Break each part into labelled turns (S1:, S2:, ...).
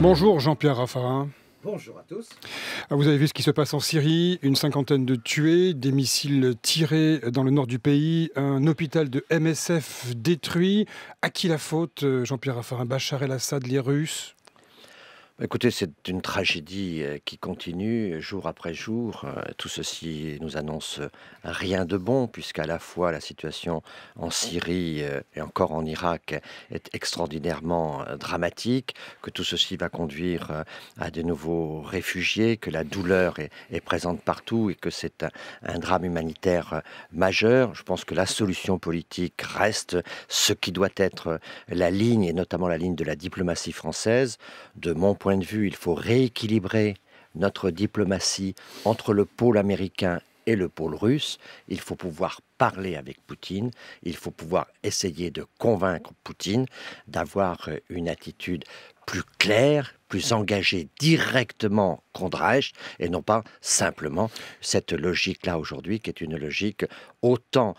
S1: Bonjour Jean-Pierre Raffarin.
S2: Bonjour à tous.
S1: Vous avez vu ce qui se passe en Syrie, une cinquantaine de tués, des missiles tirés dans le nord du pays, un hôpital de MSF détruit. À qui la faute, Jean-Pierre Raffarin? Bachar el-Assad, les Russes?
S2: Écoutez, c'est une tragédie qui continue jour après jour. Tout ceci nous annonce rien de bon, puisqu'à la fois la situation en Syrie et encore en Irak est extraordinairement dramatique, que tout ceci va conduire à de nouveaux réfugiés, que la douleur est présente partout et que c'est un drame humanitaire majeur. Je pense que la solution politique reste ce qui doit être la ligne, et notamment la ligne de la diplomatie française. De mon point de vue, il faut rééquilibrer notre diplomatie entre le pôle américain et le pôle russe. Il faut pouvoir parler avec Poutine, il faut pouvoir essayer de convaincre Poutine d'avoir une attitude plus claire, plus engagée directement contre Daesh, et non pas simplement cette logique-là aujourd'hui, qui est une logique autant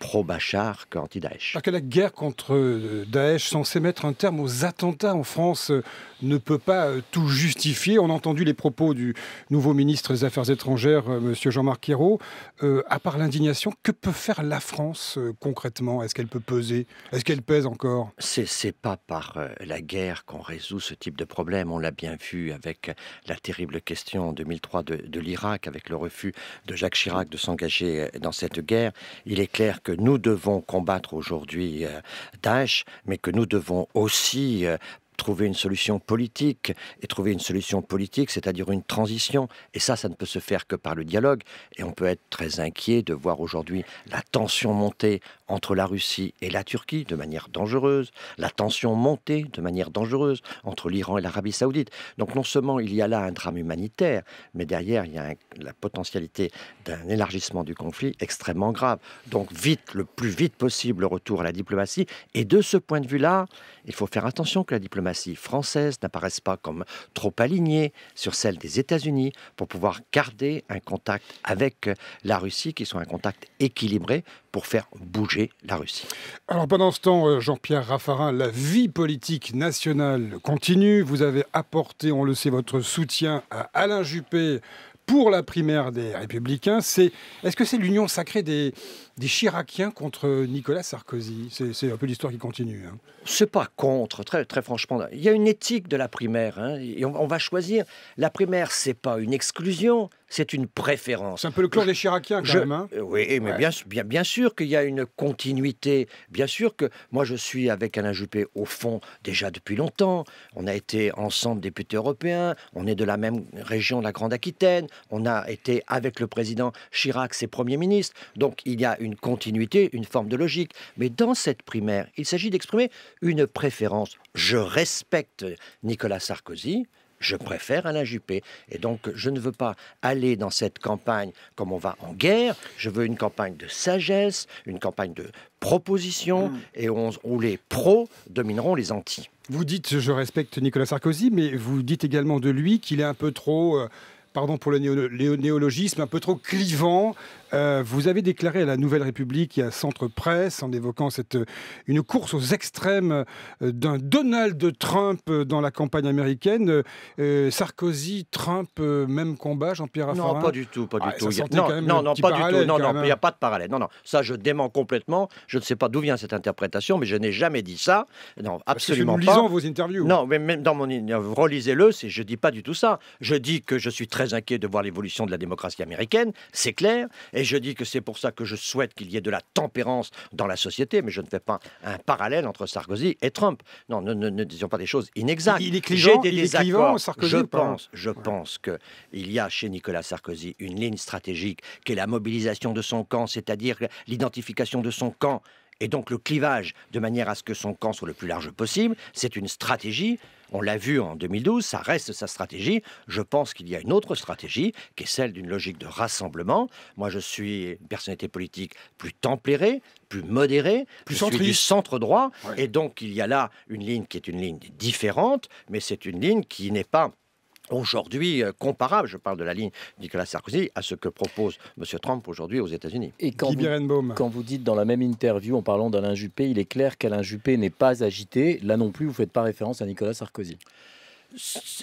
S2: pro-Bachar qu'anti-Daesh.
S1: Parce que la guerre contre Daesh, censée mettre un terme aux attentats en France, ne peut pas tout justifier. On a entendu les propos du nouveau ministre des Affaires étrangères, M. Jean-Marc Ayrault. À part l'indignation, que peut faire la France concrètement? Est-ce qu'elle peut peser? Est-ce qu'elle pèse encore?
S2: C'est pas par la guerre qu'on résout ce type de problème. On l'a bien vu avec la terrible question en 2003 de l'Irak, avec le refus de Jacques Chirac de s'engager dans cette guerre. Il est clair que nous devons combattre aujourd'hui Daesh, mais que nous devons aussi trouver une solution politique, et trouver une solution politique, c'est-à-dire une transition. Et ça ne peut se faire que par le dialogue. Et on peut être très inquiet de voir aujourd'hui la tension monter entre la Russie et la Turquie de manière dangereuse, la tension monter de manière dangereuse entre l'Iran et l'Arabie Saoudite. Donc non seulement il y a là un drame humanitaire, mais derrière il y a la potentialité d'un élargissement du conflit extrêmement grave. Donc le plus vite possible, le retour à la diplomatie. Et de ce point de vue-là, il faut faire attention que la diplomatie française n'apparaisse pas comme trop alignée sur celle des États-Unis, pour pouvoir garder un contact avec la Russie qui soit un contact équilibré pour faire bouger la Russie.
S1: Alors pendant ce temps, Jean-Pierre Raffarin, la vie politique nationale continue. Vous avez apporté, on le sait, votre soutien à Alain Juppé pour la primaire des Républicains. Est-ce que c'est l'union sacrée des Chiraciens contre Nicolas Sarkozy? C'est un peu l'histoire qui continue.
S2: C'est pas contre, très franchement. Il y a une éthique de la primaire. Et on va choisir. La primaire, c'est pas une exclusion, c'est une préférence.
S1: C'est un peu le clan des Chiraciens quand même.
S2: Oui, mais ouais. bien sûr qu'il y a une continuité. Bien sûr que moi, je suis avec Alain Juppé au fond déjà depuis longtemps. On a été ensemble députés européens. On est de la même région, la Grande-Aquitaine. On a été avec le président Chirac, ses premiers ministres. Donc il y a une continuité, une forme de logique. Mais dans cette primaire, il s'agit d'exprimer une préférence. Je respecte Nicolas Sarkozy, je préfère Alain Juppé. Et donc, je ne veux pas aller dans cette campagne comme on va en guerre. Je veux une campagne de sagesse, une campagne de proposition, et où les pros domineront les antis.
S1: Vous dites « je respecte Nicolas Sarkozy », mais vous dites également de lui qu'il est un peu trop... pardon pour le néologisme, un peu trop clivant. Vous avez déclaré à la Nouvelle République et à Centre Presse, en évoquant une course aux extrêmes d'un Donald Trump dans la campagne américaine. Sarkozy, Trump, même combat, Jean-Pierre Raffarin?
S2: Non, pas du tout, pas du tout.
S1: Non,
S2: pas du tout. Non, il n'y a pas de parallèle. Non, ça, je dément complètement. Je ne sais pas d'où vient cette interprétation, mais je n'ai jamais dit ça. Non, absolument pas.
S1: Parce que nous lisons vos interviews.
S2: Non, mais même dans relisez-le, je dis pas du tout ça. Je dis que je suis très inquiet de voir l'évolution de la démocratie américaine, c'est clair, et je dis que c'est pour ça que je souhaite qu'il y ait de la tempérance dans la société, mais je ne fais pas un parallèle entre Sarkozy et Trump. Non, ne disions pas des choses inexactes.
S1: Il est clivant, Sarkozy?
S2: Je pense qu'il y a chez Nicolas Sarkozy une ligne stratégique qui est la mobilisation de son camp, c'est-à-dire l'identification de son camp, et donc le clivage, de manière à ce que son camp soit le plus large possible. C'est une stratégie. On l'a vu en 2012, ça reste sa stratégie. Je pense qu'il y a une autre stratégie, qui est celle d'une logique de rassemblement. Moi, je suis une personnalité politique plus tempérée, plus modérée,
S1: plus
S2: centriste, du centre-droit. Ouais. Et donc, il y a là une ligne qui est une ligne différente, mais c'est une ligne qui n'est pas aujourd'hui comparable, je parle de la ligne de Nicolas Sarkozy, à ce que propose M. Trump aujourd'hui aux États-Unis.
S3: Et quand vous dites dans la même interview, en parlant d'Alain Juppé, il est clair qu'Alain Juppé n'est pas agité. Là non plus, vous ne faites pas référence à Nicolas Sarkozy.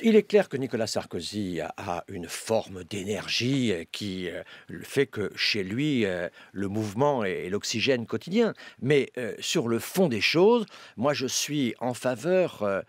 S2: Il est clair que Nicolas Sarkozy a une forme d'énergie qui fait que chez lui, le mouvement est l'oxygène quotidien. Mais sur le fond des choses, moi je suis en faveur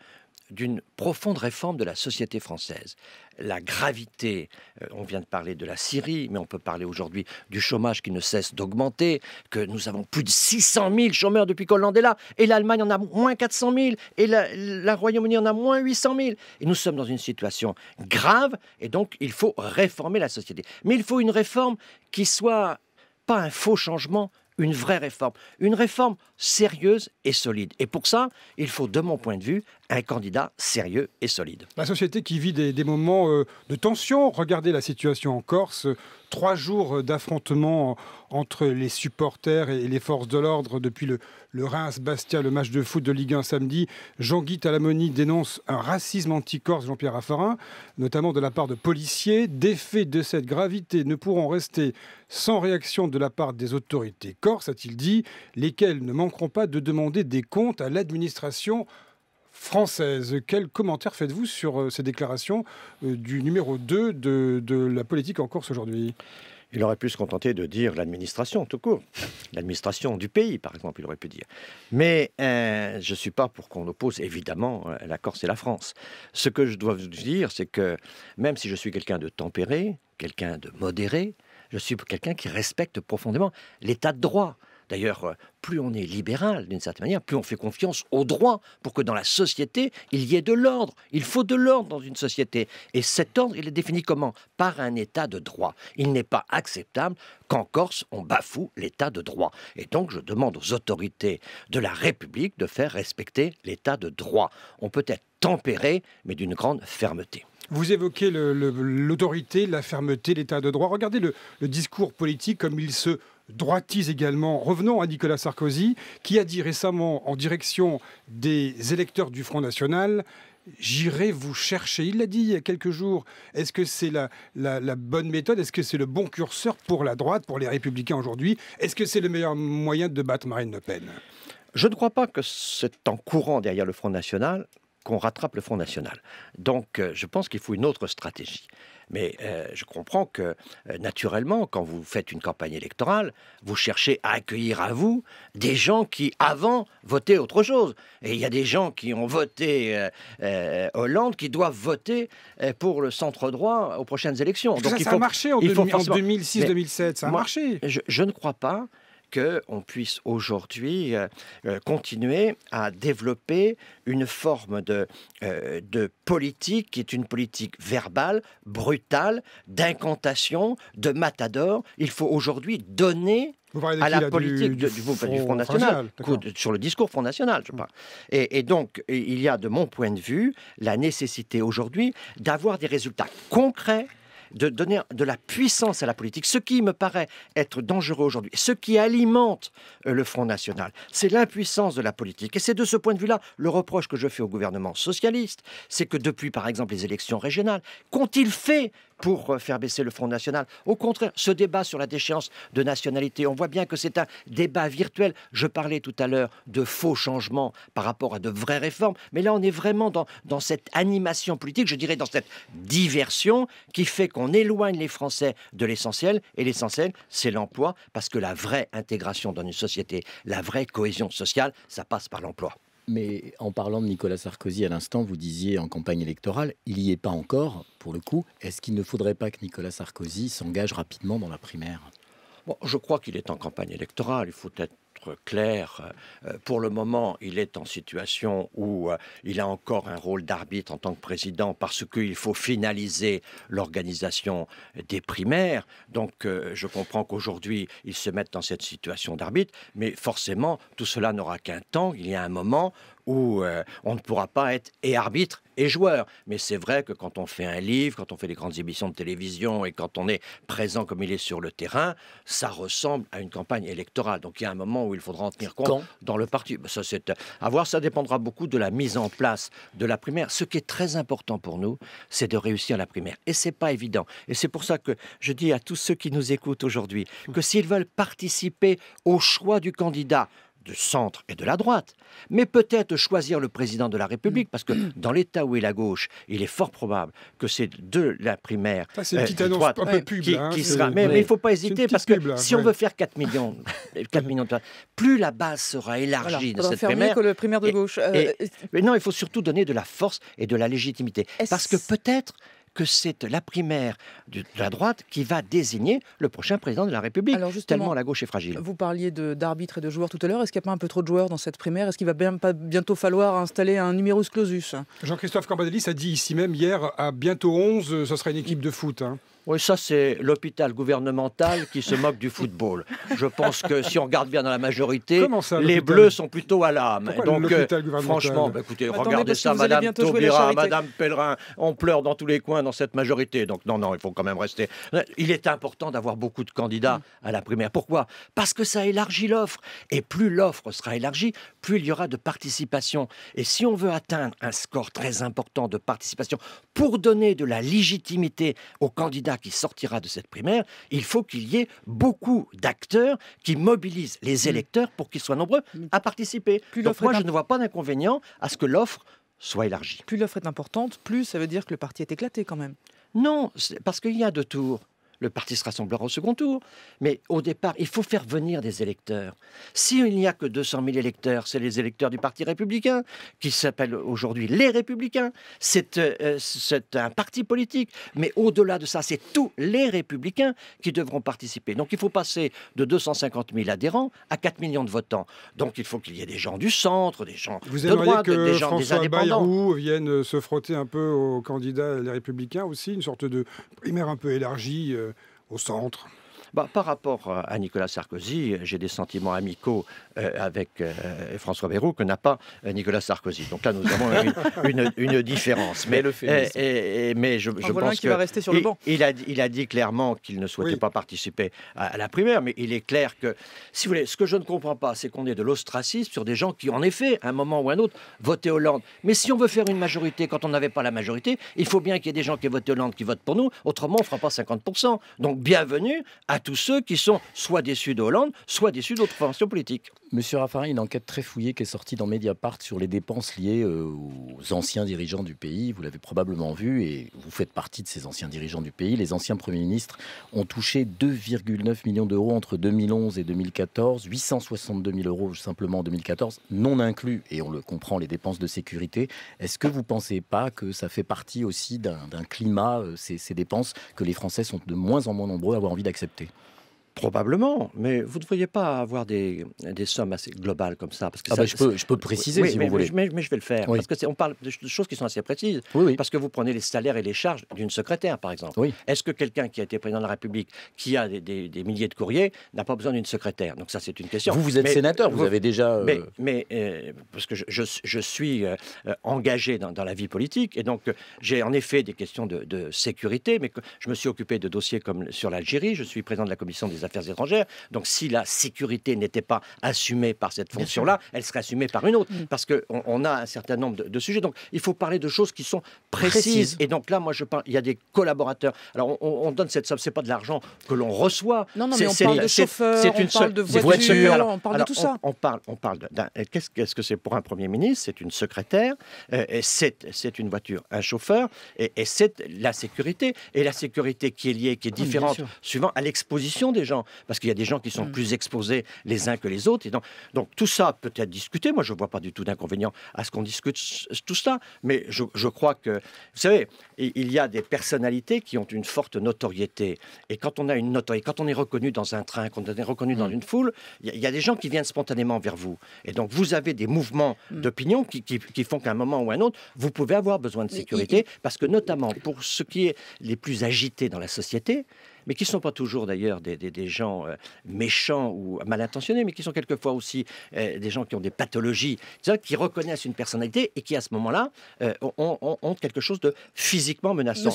S2: d'une profonde réforme de la société française. La gravité, on vient de parler de la Syrie, mais on peut parler aujourd'hui du chômage qui ne cesse d'augmenter, que nous avons plus de 600 000 chômeurs depuis qu'Hollande est là, et l'Allemagne en a moins 400 000, et la Royaume-Uni en a moins 800 000. Et nous sommes dans une situation grave, et donc il faut réformer la société. Mais il faut une réforme qui soit pas un faux changement, une vraie réforme. Une réforme sérieuse et solide. Et pour ça, il faut, de mon point de vue, un candidat sérieux et solide.
S1: La société qui vit des moments de tension. Regardez la situation en Corse. 3 jours d'affrontements entre les supporters et les forces de l'ordre depuis le Reims-Bastia, le match de foot de Ligue 1 samedi. Jean-Guy Talamoni dénonce un racisme anti-corse, Jean-Pierre Raffarin, notamment de la part de policiers. Des faits de cette gravité ne pourront rester sans réaction de la part des autorités corses, a-t-il dit, lesquelles ne manqueront pas de demander des comptes à l'administration française. Quel commentaire faites-vous sur ces déclarations du numéro 2 de la politique en Corse aujourd'hui ?
S2: Il aurait pu se contenter de dire l'administration, tout court. L'administration du pays, par exemple, il aurait pu dire. Mais je ne suis pas pour qu'on oppose, évidemment, la Corse et la France. Ce que je dois vous dire, c'est que même si je suis quelqu'un de tempéré, quelqu'un de modéré, je suis quelqu'un qui respecte profondément l'état de droit. D'ailleurs, plus on est libéral, d'une certaine manière, plus on fait confiance au droit pour que dans la société, il y ait de l'ordre. Il faut de l'ordre dans une société. Et cet ordre, il est défini comment ? Par un état de droit. Il n'est pas acceptable qu'en Corse, on bafoue l'état de droit. Et donc, je demande aux autorités de la République de faire respecter l'état de droit. On peut être tempéré, mais d'une grande fermeté.
S1: Vous évoquez l'autorité, la fermeté, l'état de droit. Regardez le discours politique comme il se droitise également. Revenons à Nicolas Sarkozy, qui a dit récemment en direction des électeurs du Front National « J'irai vous chercher ». Il l'a dit il y a quelques jours. Est-ce que c'est la bonne méthode ? Est-ce que c'est le bon curseur pour la droite, pour les Républicains aujourd'hui ? Est-ce que c'est le meilleur moyen de battre Marine Le Pen ?
S2: Je ne crois pas que c'est en courant derrière le Front National qu'on rattrape le Front National. Donc, je pense qu'il faut une autre stratégie. Mais je comprends que, naturellement, quand vous faites une campagne électorale, vous cherchez à accueillir à vous des gens qui, avant, votaient autre chose. Et il y a des gens qui ont voté Hollande qui doivent voter pour le centre-droit aux prochaines élections.
S1: Donc, ça a marché en 2006-2007, ça a marché.
S2: Je ne crois pas qu'on puisse aujourd'hui continuer à développer une forme de politique qui est une politique verbale, brutale, d'incantation, de matador. Il faut aujourd'hui donner à la politique du Front National, sur le discours Front National, je parle. Et donc, il y a, de mon point de vue, la nécessité aujourd'hui d'avoir des résultats concrets, de donner de la puissance à la politique. Ce qui me paraît être dangereux aujourd'hui, ce qui alimente le Front National, c'est l'impuissance de la politique. Et c'est de ce point de vue-là le reproche que je fais au gouvernement socialiste, c'est que depuis, par exemple, les élections régionales, qu'ont-ils fait pour faire baisser le Front National? Au contraire, ce débat sur la déchéance de nationalité, on voit bien que c'est un débat virtuel. Je parlais tout à l'heure de faux changements par rapport à de vraies réformes, mais là on est vraiment dans cette animation politique, je dirais dans cette diversion qui fait qu'on éloigne les Français de l'essentiel, et l'essentiel c'est l'emploi, parce que la vraie intégration dans une société, la vraie cohésion sociale, ça passe par l'emploi.
S3: Mais en parlant de Nicolas Sarkozy à l'instant, vous disiez en campagne électorale, il n'y est pas encore, pour le coup. Est-ce qu'il ne faudrait pas que Nicolas Sarkozy s'engage rapidement dans la primaire ?
S2: Bon, je crois qu'il est en campagne électorale, il faut être clair. Pour le moment, il est en situation où il a encore un rôle d'arbitre en tant que président parce qu'il faut finaliser l'organisation des primaires. Donc, je comprends qu'aujourd'hui, il se mette dans cette situation d'arbitre, mais forcément, tout cela n'aura qu'un temps. Il y a un moment où on ne pourra pas être et arbitre et joueur. Mais c'est vrai que quand on fait un livre, quand on fait des grandes émissions de télévision et quand on est présent comme il est sur le terrain, ça ressemble à une campagne électorale. Donc il y a un moment où il faudra en tenir compte dans le parti. Ça, c'est à voir, ça dépendra beaucoup de la mise en place de la primaire. Ce qui est très important pour nous, c'est de réussir la primaire. Et c'est pas évident. Et c'est pour ça que je dis à tous ceux qui nous écoutent aujourd'hui que s'ils veulent participer au choix du candidat du centre et de la droite, mais peut-être choisir le président de la République, parce que dans l'état où est la gauche, il est fort probable que c'est de la primaire
S1: c'est une petite annonce un peu pub,
S2: qui sera... Mais il ne faut pas hésiter, parce que si on veut faire 4 millions de plus la base sera élargie de cette primaire...
S4: que le primaire de gauche.
S2: Mais non, il faut surtout donner de la force et de la légitimité. Parce que peut-être que c'est la primaire de la droite qui va désigner le prochain président de la République, tellement la gauche est fragile.
S4: Vous parliez d'arbitres et de joueurs tout à l'heure. Est-ce qu'il n'y a pas un peu trop de joueurs dans cette primaire? Est-ce qu'il va pas bientôt falloir installer un numerus clausus?
S1: Jean-Christophe Cambadélis a dit ici même hier, à bientôt 11, ce sera une équipe de foot.
S2: Oui, ça c'est l'hôpital gouvernemental qui se moque du football. Je pense que si on regarde bien dans la majorité, les Bleus sont plutôt à l'âme. Donc franchement, écoutez, regardez ça, Madame Taubira, Madame Pellerin, on pleure dans tous les coins dans cette majorité. Donc non, il faut quand même rester. Il est important d'avoir beaucoup de candidats à la primaire. Pourquoi? Parce que ça élargit l'offre. Et plus l'offre sera élargie, plus il y aura de participation. Et si on veut atteindre un score très important de participation pour donner de la légitimité aux candidats qui sortira de cette primaire, il faut qu'il y ait beaucoup d'acteurs qui mobilisent les électeurs pour qu'ils soient nombreux à participer. Donc moi, je ne vois pas d'inconvénient à ce que l'offre soit élargie.
S4: Plus l'offre est importante, plus ça veut dire que le parti est éclaté quand même.
S2: Non, parce qu'il y a 2 tours. Le parti se rassemblera au second tour. Mais au départ, il faut faire venir des électeurs. S'il n'y a que 200 000 électeurs, c'est les électeurs du Parti républicain, qui s'appellent aujourd'hui les Républicains. C'est un parti politique. Mais au-delà de ça, c'est tous les Républicains qui devront participer. Donc il faut passer de 250 000 adhérents à 4 millions de votants. Donc il faut qu'il y ait des gens du centre, des gens de droite, des gens des indépendants.
S1: François Bayrou vienne se frotter un peu aux candidats les Républicains aussi, une sorte de primaire un peu élargie au centre.
S2: Par rapport à Nicolas Sarkozy, j'ai des sentiments amicaux avec François Bayrou que n'a pas Nicolas Sarkozy. Donc là, nous avons une différence. Mais je pense
S4: qu'il va rester sur le banc.
S2: Il a dit clairement qu'il ne souhaitait pas participer à la primaire, mais il est clair que, si vous voulez, ce que je ne comprends pas, c'est qu'on ait de l'ostracisme sur des gens qui, en effet, à un moment ou à un autre, votaient Hollande. Mais si on veut faire une majorité, quand on n'avait pas la majorité, il faut bien qu'il y ait des gens qui votent Hollande qui votent pour nous, autrement on ne fera pas 50%. Donc bienvenue à tous ceux qui sont soit déçus de Hollande, soit déçus d'autres formations politiques.
S3: Monsieur Raffarin, une enquête très fouillée qui est sortie dans Mediapart sur les dépenses liées aux anciens dirigeants du pays. Vous l'avez probablement vu et vous faites partie de ces anciens dirigeants du pays. Les anciens premiers ministres ont touché 2,9 millions d'euros entre 2011 et 2014, 862 000 euros simplement en 2014, non inclus, et on le comprend, les dépenses de sécurité. Est-ce que vous ne pensez pas que ça fait partie aussi d'un climat, ces dépenses, que les Français sont de moins en moins nombreux à avoir envie d'accepter ?
S2: Probablement, mais vous ne devriez pas avoir des sommes assez globales comme ça. Parce que
S3: je peux préciser si vous voulez.
S2: Mais je vais le faire, parce qu'on parle de choses qui sont assez précises. Parce que vous prenez les salaires et les charges d'une secrétaire, par exemple. Est-ce que quelqu'un qui a été président de la République, qui a des milliers de courriers, n'a pas besoin d'une secrétaire? Donc ça, c'est une question.
S3: Vous êtes sénateur, vous avez déjà...
S2: Parce que je suis engagé dans la vie politique, et donc j'ai en effet des questions de sécurité, mais je me suis occupé de dossiers comme sur l'Algérie, je suis président de la commission des Affaires étrangères. Donc si la sécurité n'était pas assumée par cette fonction-là, elle serait assumée par une autre. Parce qu'on a un certain nombre de sujets. Donc il faut parler de choses qui sont précises. Et donc là, moi, je parle, il y a des collaborateurs. Alors on donne cette somme, c'est pas de l'argent que l'on reçoit.
S4: Non, mais on parle de chauffeurs, on parle de voitures, on parle de tout ça.
S2: On parle d'un... Qu'est-ce que c'est pour un Premier ministre? C'est une secrétaire, c'est une voiture, un chauffeur, et c'est la sécurité. Et la sécurité qui est liée, qui est différente, suivant à l'exposition des gens. Parce qu'il y a des gens qui sont plus exposés les uns que les autres. Et donc tout ça peut être discuté. Moi, je ne vois pas du tout d'inconvénient à ce qu'on discute tout ça. Mais je crois que, vous savez, il y a des personnalités qui ont une forte notoriété. Et quand on a une notoriété, quand on est reconnu dans un train, quand on est reconnu dans une foule, il y a des gens qui viennent spontanément vers vous. Et donc, vous avez des mouvements d'opinion qui font qu'à un moment ou à un autre, vous pouvez avoir besoin de sécurité. Parce que notamment, pour ce qui est les plus agités dans la société, mais qui ne sont pas toujours d'ailleurs des gens méchants ou mal intentionnés, mais qui sont quelquefois aussi des gens qui ont des pathologies, qui reconnaissent une personnalité et qui à ce moment-là ont quelque chose de physiquement menaçant.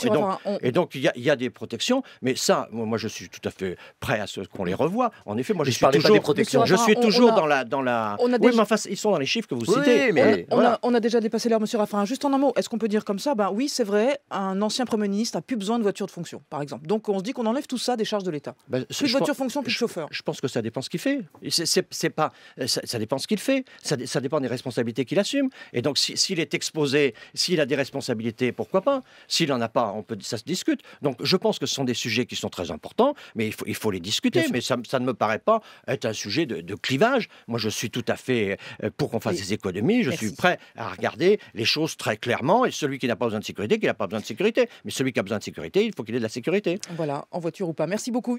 S2: Et donc il y a des protections, mais ça, moi je suis tout à fait prêt à ce qu'on les revoie. En effet, moi je suis toujours dans la... Oui, mais enfin, ils sont dans les chiffres que vous citez.
S4: Mais on a déjà dépassé l'heure, monsieur Raffarin. Juste en un mot, est-ce qu'on peut dire comme ça, oui, c'est vrai, un ancien Premier ministre n'a plus besoin de voiture de fonction, par exemple. Donc on se dit qu'on enlève enlève tout ça des charges de l'État.
S2: Ben,
S4: Plus de voiture fonction, plus de chauffeur.
S2: Je pense que ça dépend ce qu'il fait. C'est pas, ça dépend ce qu'il fait. Ça dépend des responsabilités qu'il assume. Et donc, s'il est exposé, s'il a des responsabilités, pourquoi pas? S'il n'en a pas, ça se discute. Donc, je pense que ce sont des sujets qui sont très importants, mais il faut les discuter. Mais ça ne me paraît pas être un sujet de clivage. Moi, je suis tout à fait pour qu'on fasse des économies. Je suis prêt à regarder les choses très clairement. Et celui qui n'a pas besoin de sécurité, qui n'a pas besoin de sécurité. Mais celui qui a besoin de sécurité, il faut qu'il ait de la sécurité.
S4: Voilà, en voiture ou pas. Merci beaucoup.